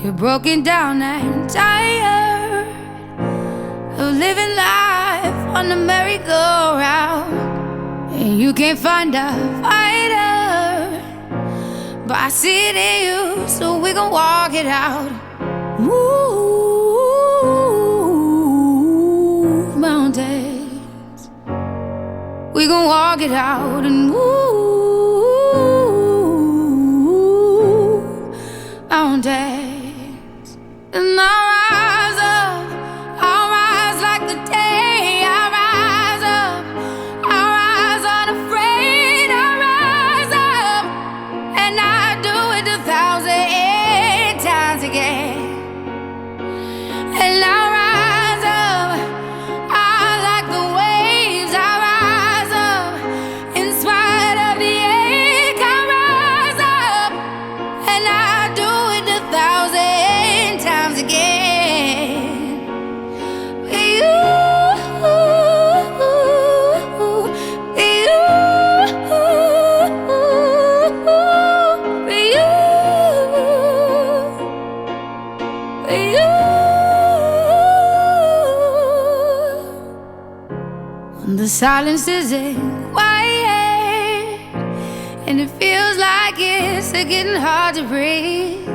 You're broken down and tired of living life on the merry-go-round, and you can't find a fighter, but I see it in you, so we gon' walk it out. Move mountains, we gon' walk it out and move mountains. And I'll rise like the day. I'll rise up, I'll rise unafraid. I'll rise up, and I'll do it 1,000 times again. And I'll rise up, I like the waves. I'll rise up, in spite of the ache. I'll rise up, and I'll do it 1,000 times again. The silence isn't quiet, and it feels like it's getting hard to breathe.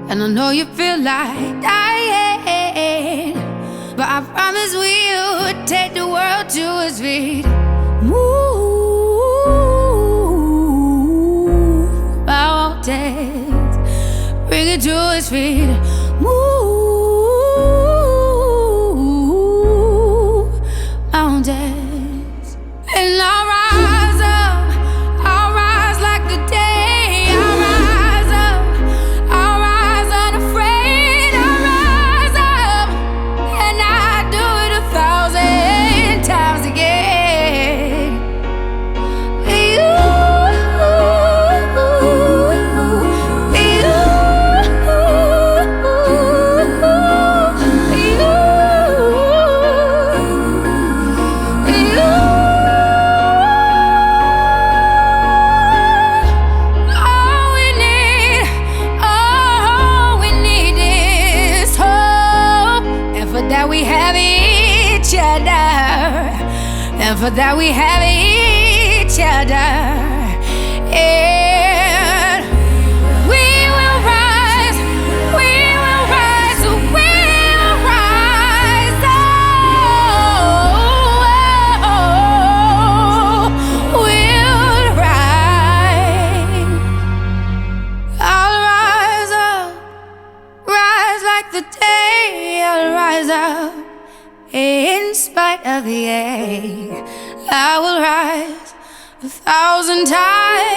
And I know you feel like dying, but I promise we'll take the world to its feet. Move mountains, bring it to its feet. Move mountains. And I'll rise up, I'll rise like the day. I'll rise up, I'll rise unafraid. I'll rise up, and I'll do it 1,000 times again. That we have each other, and for that we have each other, and we will rise, we will rise, we will rise, we'll rise. I'll rise up, rise like the day. I'll rise up, in spite of the ache. I will rise 1,000 times.